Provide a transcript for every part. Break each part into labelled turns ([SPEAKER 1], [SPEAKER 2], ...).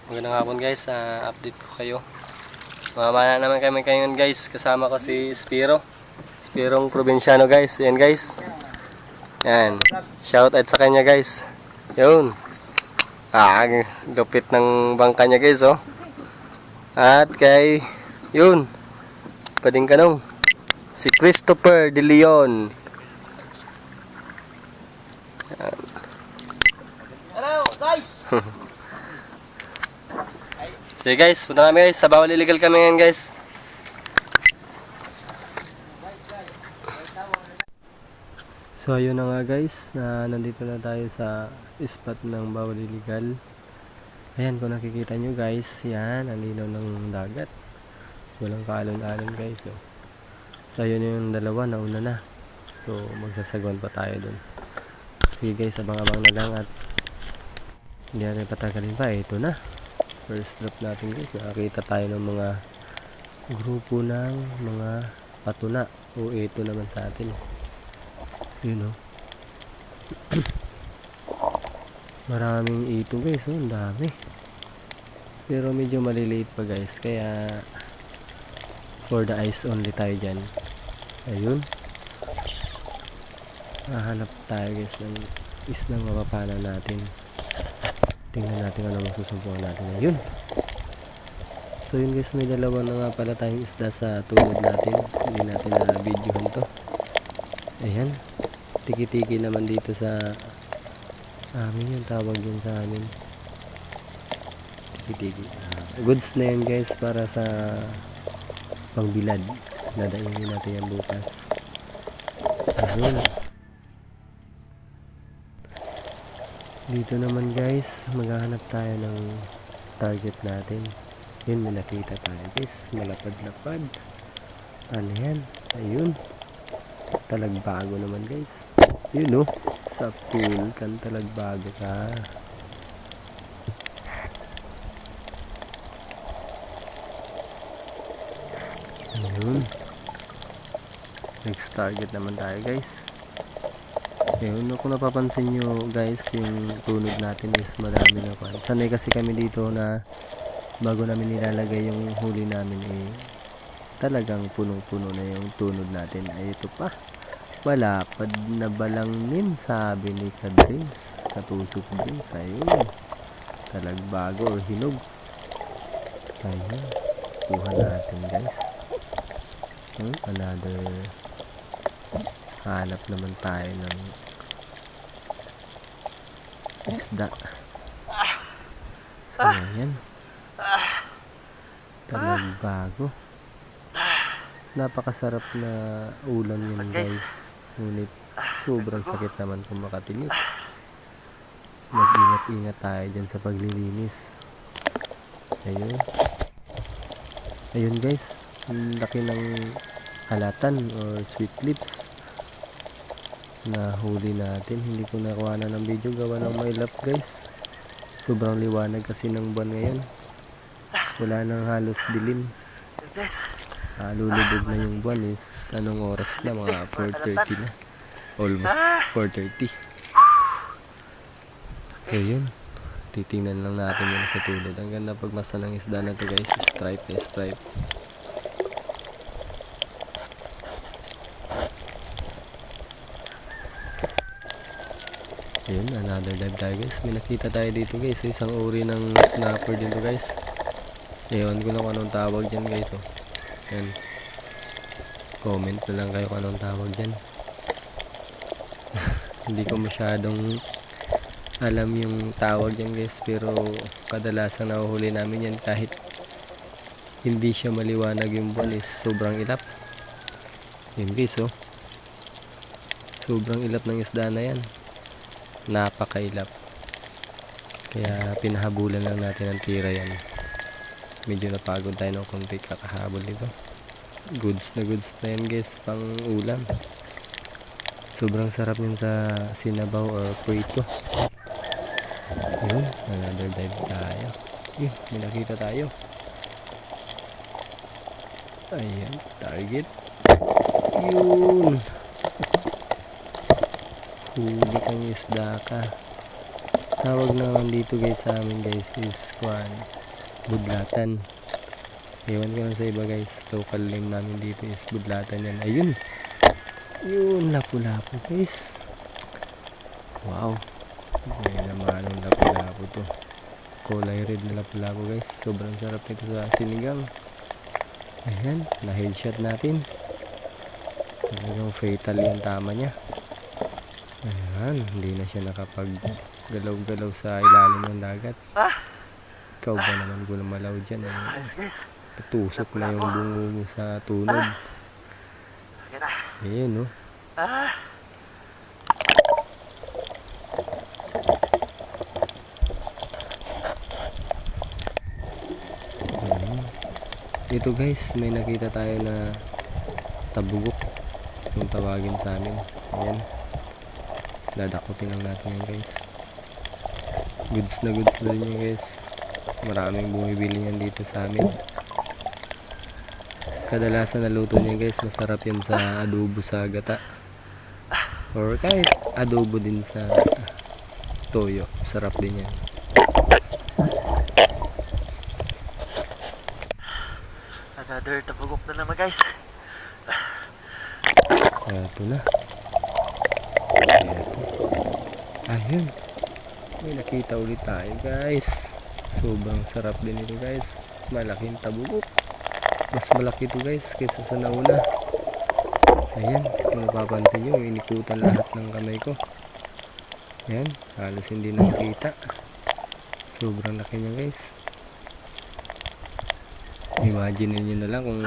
[SPEAKER 1] Magandang hapon guys, update ko kayo. Mamana naman kami ngayon guys, kasama ko si Spirong Provinciano guys. Yan guys. Yan. Shout out sa kanya guys. Yun. Lupit ng bangka niya guys oh. At kay yun. Pading kanong si Christopher De Leon. Yan.
[SPEAKER 2] Hello guys.
[SPEAKER 1] Sige guys, punta kami guys. Sa Bawal Illegal kami ngayon guys. So ayun na nga guys, nandito na tayo sa spot ng Bawal Illegal. Ayan, kung nakikita nyo guys, yan, ang linaw ng dagat. Walang kaalon-alon guys. So ayun yung dalawa, nauna na. So magsasagwan pa tayo dun. Sige guys, abang-abang na lang at hindi natin patagalin pa. Ito na. First drop natin guys, nakakita tayo ng mga grupo ng mga patuna o ito naman sa atin yun o maraming ito guys, ang dami pero medyo maliliit pa guys, kaya for the eyes only tayo dyan. Ayun, hahanap tayo guys ng islang mapapala natin. Tingnan natin ano masusumpuan natin ngayon. So yun guys, may dalawa na nga pala tayong isda sa tulad natin. Hindi natin na videohan to. Ayan, tiki-tiki naman dito sa amin, yung tawag yun sa amin, tiki-tiki. Goods na yun guys, para sa pangbilad. Dadaingin natin yan bukas. Ayun, dito naman guys, maghahanap tayo ng target natin. Yun, may nakita tayo guys, malapad-lapad. Ano yan? Ayun, talagbago naman guys. Yun oh, sa pool kan talagbago ka. Ayun, next target naman tayo guys. Ayun, kung napapansin nyo guys, yung tunod natin is madami na pa. Sanay kasi kami dito na bago namin nilalagay yung huli namin talagang punong-puno na yung tunod natin. Ay ito pa, malapad na balangnin, sabi ni Kadrins, katusok din sa ayun, talagbago or hinog. Ayun, kuha natin guys. Another, hanap naman tayo ng isda. So yan, talagbago. Napakasarap na ulam yun guys, ngunit sobrang sakit naman kung makatinik. Mag-ingat-ingat tayo dyan sa paglilinis. Ayun, ayun guys, ang laki ng halatan or sweet lips na huli natin. Hindi ko nakuha na ng video, gawa ng my lap guys. Sobrang liwanag kasi ng buwan ngayon, wala nang halos dilim. Lulubog na yung buwan is anong oras na, mga 4:30 na, almost 4:30. So yun, titingnan lang natin yun sa tulad. Ang ganda pagmasa ng isda na to guys, stripe na stripe. Ayun, another dive tayo guys. May nakita tayo dito guys, isang uri ng snapper dito guys. Ewan ko lang kung anong tawag dyan guys oh. Yan, comment na lang kayo kung anong tawag dyan. Hindi ko masyadong alam yung tawag dyan guys, pero kadalasan nahuhuli namin yan kahit hindi siya maliwanag yung buwan is sobrang ilap. Yun guys oh, sobrang ilap ng isda na yan, napakailap. Kaya pinahabulan lang natin ang tira yan. Medyo napagod tayo ng konti kakahabol dito. Goods na yan guys, pang ulam. Sobrang sarap yun sa sinabaw or prito. Ayun, another dive tayo. May nakita tayo. Ayan, target. Yun, huli kang isda ka. Tawag naman dito guys sa amin guys is budlatan. Ewan ko lang sa iba guys. Local name namin dito is budlatan yan. Ayun. Yun, lapu-lapu guys. Wow. May naman ang lapu-lapu to. Kulay red na lapu-lapu guys. Sobrang sarap nito sa sinigang. Ayan, na-headshot natin. Talagang fatal yung tama niya. Ayan, hindi na siya nakapag-galaw-galaw sa ilalim ng dagat. Ikaw ba naman gumalaw dyan? Tusok na yung bungo mo sa tunog. Ayan, no? Ito guys, may nakita tayo na tabugok yung tawagin sa amin. Ayan, dadakutin lang natin yan guys. Goods na rin yan guys. Maraming bumibili yan dito sa amin. Kadalasan na luto niya guys, masarap yan sa adobo sa gata, or kahit adobo din sa toyo, sarap din yan.
[SPEAKER 2] Another tabugok na naman guys.
[SPEAKER 1] Ito na. Ayun, may nakita ulit tayo guys. Sobrang sarap din ito guys. Malaking tabugok. Mas malaki ito guys kaysa sa nauna. Ayan, kung napapansin nyo, inikutan lahat ng kamay ko. Ayan, halos hindi nakikita. Sobrang laki niya guys. Imagine nyo na lang kung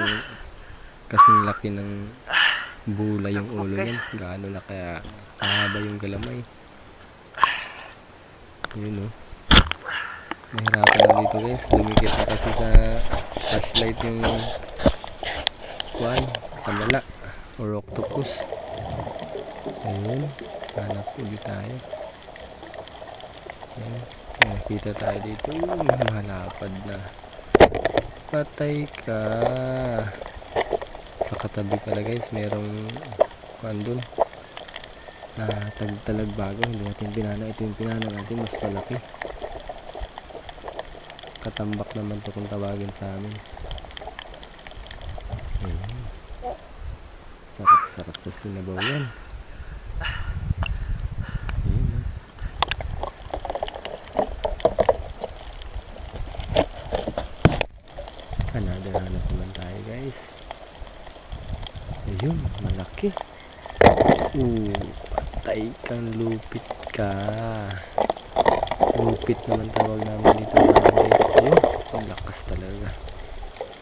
[SPEAKER 1] kasing laki ng bula yung ulo yan. Gaano na kaya kahaba yung galamay. Yun o. Mahirapan na dito guys. Dumikit na kasi sa flashlight yung kamala or octopus. Ayun, hanap ulit tayo. Ayun, nakita tayo dito. Malapad na. Patay ka. Sa katabi pala guys, merong dun na talagbago. Hindi natin pinana. Ito yung pinana natin, mas malaki. Katambak naman to kung tawagin sa amin. Sarap sa sinabaw yan. Another hanap naman tayo guys. Ayun, malaki. Patay kang lupit ka. Lupit naman tawag namin dito sa guys. Ayun, ang lakas talaga.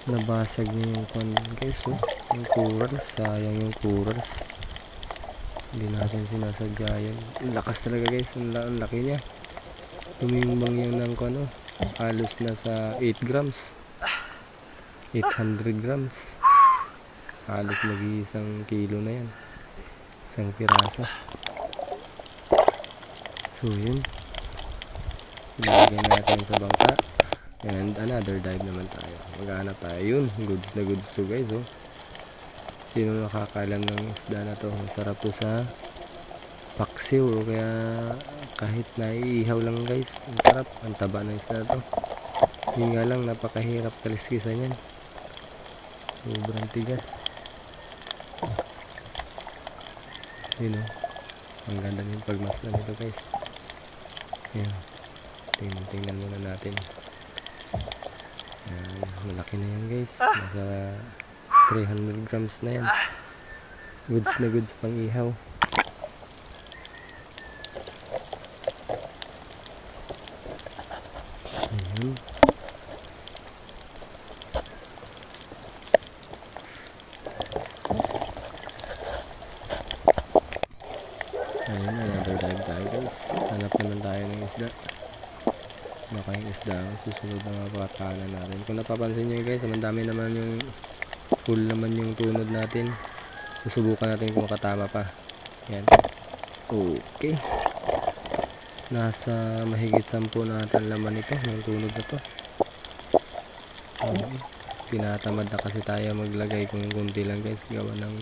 [SPEAKER 1] Nabasag niya yung guys, oh. Yung corals, sayang yung corals. Hindi natin sinasadya yan. Ang lakas talaga guys, ang laki niya. Tumimbang yun ng halos na sa 8 grams. 800 grams. Halos mag-iisang kilo na yan. Isang piraso. So yun, ilagyan natin sa bangka. And another dive naman tayo. Maghanap tayo. Yun, goods na goods to guys, oh. Sino nakakalam ng isda na to? Ang sarap to sa paksiw, o kaya kahit naiihaw lang guys. Ang sarap, ang taba ng isda to. Yun nga lang, napakahirap kaliskisan yan. Sobrang tigas. Yun o, ang ganda yung pagmasdan nito guys. Ayan, tingnan muna natin. Ayan, malaki na yan guys. Nasa 300 grams na yan. Goods na goods pang ihaw. Ayan. Ayun, another dive tayo guys. Hanap naman tayo ng isda. Baka yung isda ang susunod na mapakatahanan natin. Kung napapansin nyo guys, dami naman yung full naman yung tunod natin. Susubukan natin kung makatama pa. Yan. Okay. Nasa mahigit 10 na natin laman ito ng tunod na to. Okay. Tinatamad na kasi tayo maglagay kung kunti lang guys. Gawa ng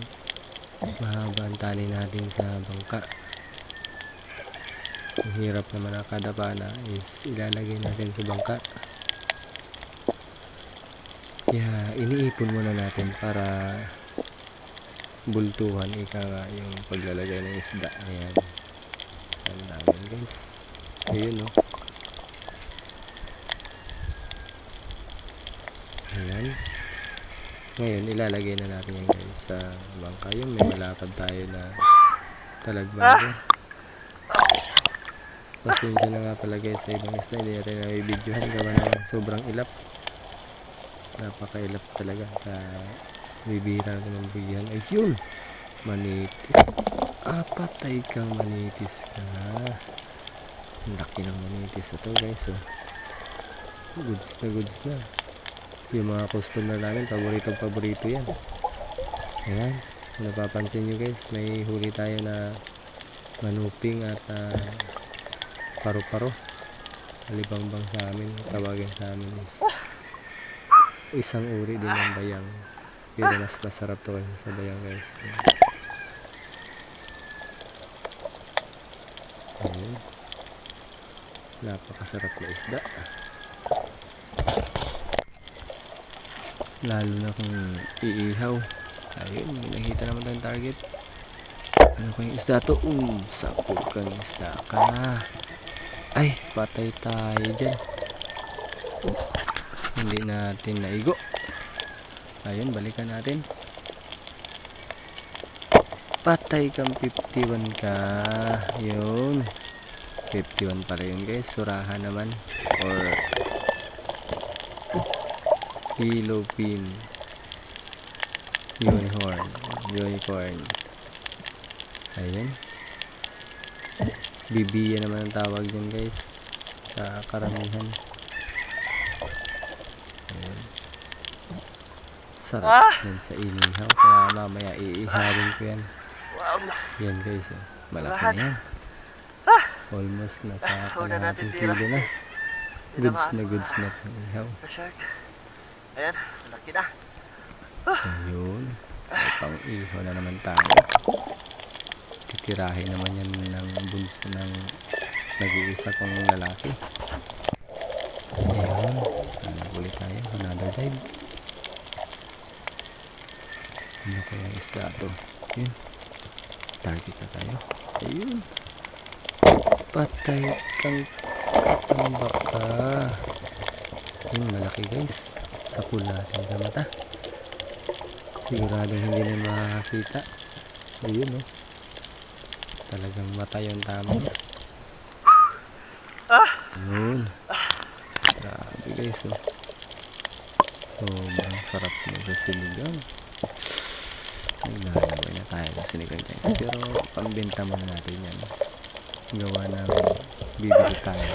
[SPEAKER 1] mahaba ang tali natin sa bangka. Ang hirap naman nakadapa na is ilalagay natin sa bangka. Kaya iniipon muna natin para bultuhan ika nga yung paglalagay ng isda. Ayan. Ang namin guys. Ayun no. Ayan. Ngayon ilalagay na natin yan guys sa bangka. Yung may malapad tayo na talagbago. Pasensya na nga pala guys sa ibang isda. Hindi natin na i-videohan gawa ng sobrang ilap. Napakailap talaga sa bibira ko ng bigyan. Ayun! Manitis. Patay kang manitis ka. Ang laki ng manitis na to guys. Oh. Goods na goods na. Yung mga customer namin, paborito yan. Ayan. Napapansin nyo guys, may huli tayo na manuping at paro-paro. Alibangbang sa amin, tawagin sa amin. Isang uri din ng bayang. Pero mas masarap to kasi sa bayang guys. Ayan. Napakasarap na isda. Lalo na kung iihaw. Ayun, may nakita naman tayong target. Ano kayong isda to? Sapul kang isda ka. Ay, patay tayo dyan. Hindi natin naigo. Ayun, balikan natin. Patay kang 51 ka. Yun. 51 pala yun guys. Surahan naman. Or Philippine Unicorn. Ayun. Bibiya naman ang tawag dyan guys. Sa karamihan. Ayun. Sarap yan sa inihaw. Kaya mamaya iihawin ko yan. Yan guys. Malaki na yan. Almost nasa kalahating kilo na. Goods na ihaw.
[SPEAKER 2] Ayan, malaki na.
[SPEAKER 1] Ayun. Ay, pang ihaw na naman tayo. Titirahin naman yan ng bunso ng nag-iisa kong lalaki. Ayun. Ulit tayo. Another dive. Ano kaya isda to? Yun. Target na tayo. Ayun. Patay kang baka. Yun, malaki guys. Sapul natin sa mata. Siguradong hindi na makakita. Ayun no. Talagang mata yung tama. Ayun. Grabe guys oh. Sobrang sarap na sa sinigang. Naglalaway na tayo sa sinigang guys. Pero pambenta muna natin yan. Gawa ng bibili tayo.